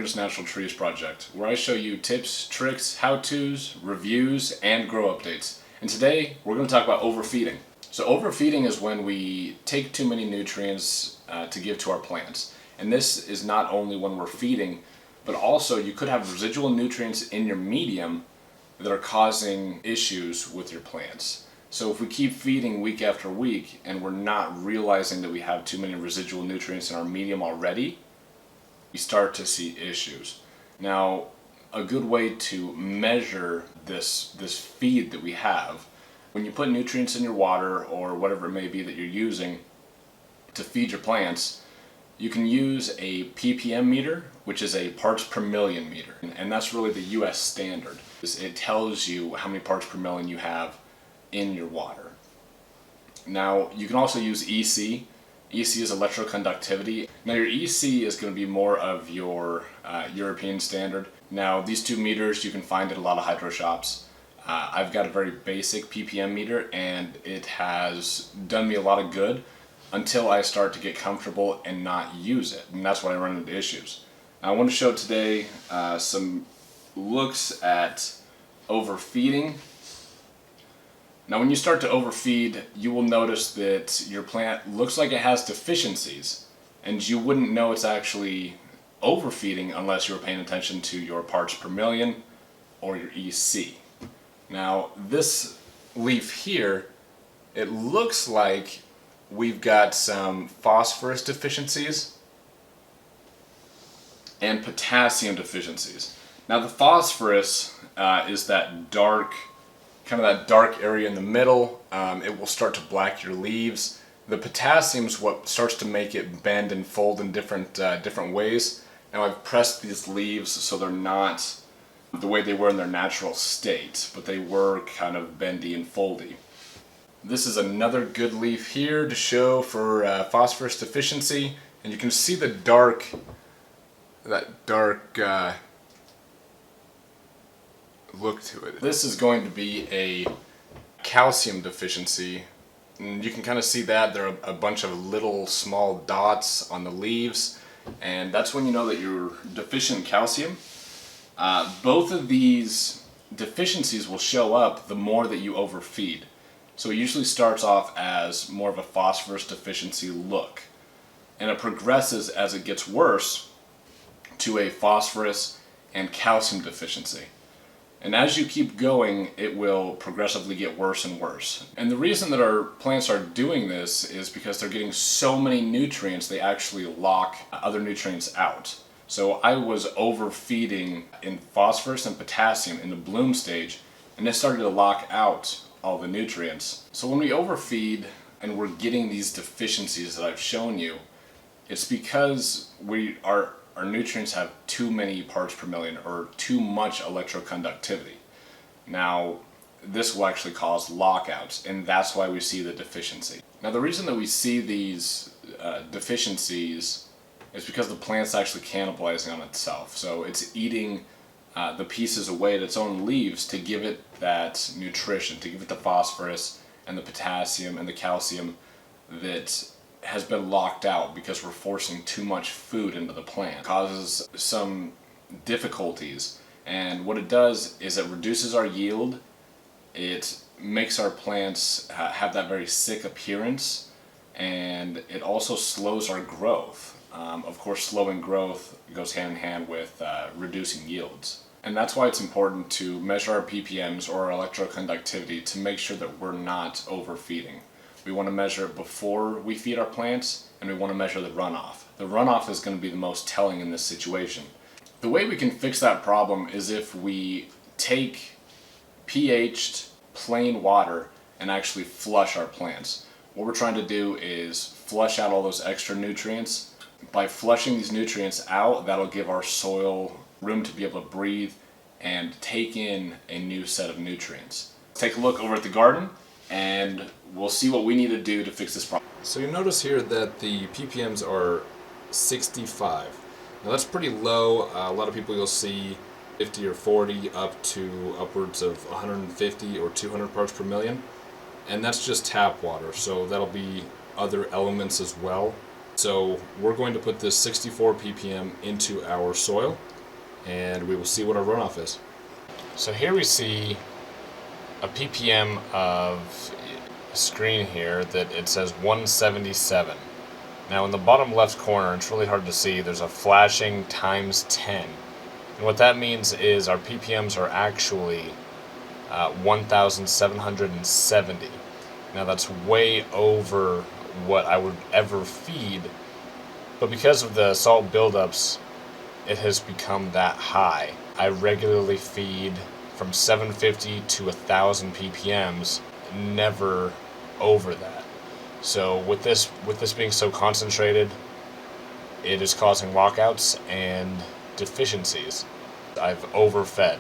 Greatest Natural Trees project, where I show you tips, tricks, how-tos, reviews, and grow updates. And today, we're going to talk about overfeeding. So overfeeding is when we take too many nutrients to give to our plants. And this is not only when we're feeding, but also you could have residual nutrients in your medium that are causing issues with your plants. So if we keep feeding week after week and we're not realizing that we have too many residual nutrients in our medium already, we start to see issues. Now, a good way to measure this feed that we have, when you put nutrients in your water or whatever it may be that you're using to feed your plants, you can use a PPM meter, which is a parts per million meter. And that's really the US standard. It tells you how many parts per million you have in your water. Now, you can also use EC. EC is electroconductivity. Now, your EC is going to be more of your European standard. Now, these two meters you can find at a lot of hydro shops. I've got a very basic PPM meter, and it has done me a lot of good until I start to get comfortable and not use it. And that's when I run into issues. Now, I want to show today some looks at overfeeding. Now, when you start to overfeed, you will notice that your plant looks like it has deficiencies, and you wouldn't know it's actually overfeeding unless you were paying attention to your parts per million or your EC. Now, this leaf here, it looks like we've got some phosphorus deficiencies and potassium deficiencies. Now, the phosphorus is that dark, kind of that dark area in the middle. It will start to black your leaves. The potassium is what starts to make it bend and fold in different ways. Now, I've pressed these leaves so they're not the way they were in their natural state, but they were kind of bendy and foldy. This is another good leaf here to show for phosphorus deficiency, and you can see the dark look to it. This is going to be a calcium deficiency, and you can kind of see that there are a bunch of little small dots on the leaves, and that's when you know that you're deficient in calcium. Both of these deficiencies will show up the more that you overfeed. So it usually starts off as more of a phosphorus deficiency look, and it progresses as it gets worse to a phosphorus and calcium deficiency. And as you keep going, it will progressively get worse and worse. And the reason that our plants are doing this is because they're getting so many nutrients, they actually lock other nutrients out. So I was overfeeding in phosphorus and potassium in the bloom stage, and it started to lock out all the nutrients. So when we overfeed and we're getting these deficiencies that I've shown you, it's because our nutrients have too many parts per million or too much electroconductivity. Now, this will actually cause lockouts, and that's why we see the deficiency. Now, the reason that we see these deficiencies is because the plant's actually cannibalizing on itself. So it's eating the pieces away at its own leaves to give it that nutrition, to give it the phosphorus and the potassium and the calcium that has been locked out because we're forcing too much food into the plant. It causes some difficulties, and what it does is it reduces our yield. It makes our plants have that very sick appearance, and it also slows our growth. Of course, slowing growth goes hand in hand with reducing yields. And that's why it's important to measure our PPMs or our electroconductivity to make sure that we're not overfeeding. We want to measure it before we feed our plants, and we want to measure the runoff. The runoff is going to be the most telling in this situation. The way we can fix that problem is if we take pH'd plain water and actually flush our plants. What we're trying to do is flush out all those extra nutrients. By flushing these nutrients out, that'll give our soil room to be able to breathe and take in a new set of nutrients. Let's take a look over at the garden, and we'll see what we need to do to fix this problem. So you notice here that the PPMs are 65. Now that's pretty low. A lot of people you'll see 50 or 40 up to upwards of 150 or 200 parts per million. And that's just tap water, so that'll be other elements as well. So we're going to put this 64 ppm into our soil, and we will see what our runoff is. So here we see a ppm of a screen here that it says 177. Now in the bottom left corner, it's really hard to see, there's a flashing times 10. And what that means is our ppms are actually 1,770. Now that's way over what I would ever feed, but because of the salt buildups, it has become that high. I regularly feed from 750 to 1,000 ppms, never over that. So with this being so concentrated, it is causing walkouts and deficiencies. I've overfed.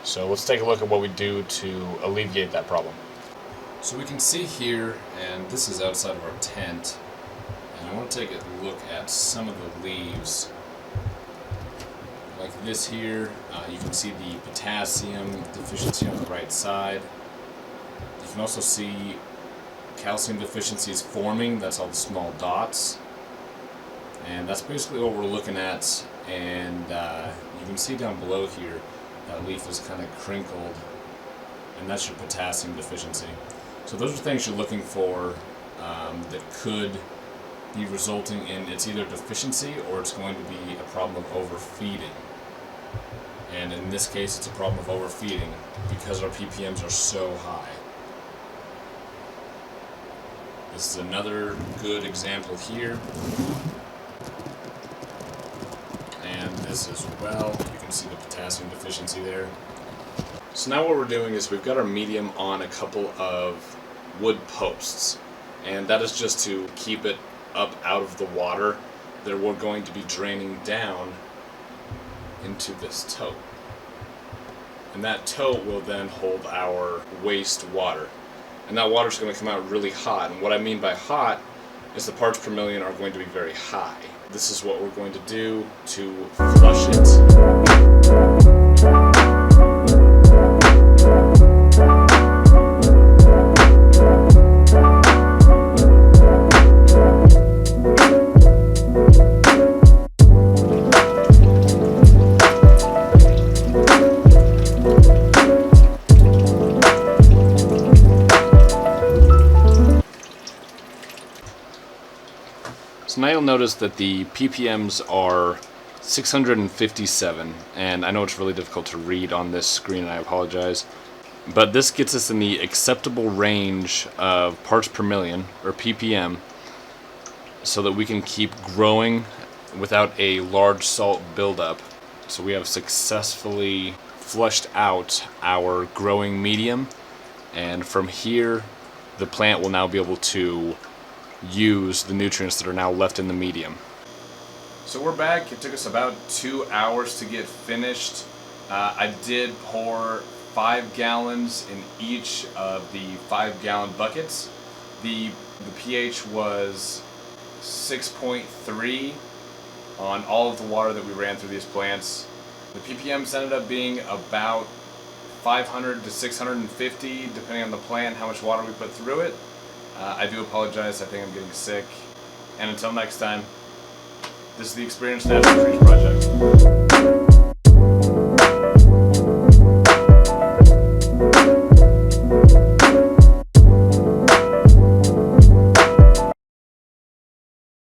So let's take a look at what we do to alleviate that problem. So we can see here, and this is outside of our tent, and I want to take a look at some of the leaves. Like this here, you can see the potassium deficiency on the right side. You can also see calcium deficiencies forming, that's all the small dots. And that's basically what we're looking at, and you can see down below here, that leaf is kind of crinkled, and that's your potassium deficiency. So those are things you're looking for that could be resulting in it's either deficiency or it's going to be a problem of overfeeding. And in this case, it's a problem of overfeeding because our ppms are so high. This is another good example here. And this as well. You can see the potassium deficiency there. So now what we're doing is we've got our medium on a couple of wood posts, and that is just to keep it up out of the water that we're going to be draining down into this tote. And that tote will then hold our waste water. And that water is going to come out really hot. And what I mean by hot is the parts per million are going to be very high. This is what we're going to do to flush it. So now you'll notice that the ppms are 657, and I know it's really difficult to read on this screen, and I apologize, but this gets us in the acceptable range of parts per million, or ppm, so that we can keep growing without a large salt buildup. So we have successfully flushed out our growing medium, and from here the plant will now be able to use the nutrients that are now left in the medium. So we're back. It took us about 2 hours to get finished. I did pour 5 gallons in each of the 5-gallon buckets. The pH was 6.3 on all of the water that we ran through these plants. The ppms ended up being about 500 to 650 depending on the plant, how much water we put through it. I do apologize, I think I'm getting sick. And until next time, this is the Experienced Natural Trees Project.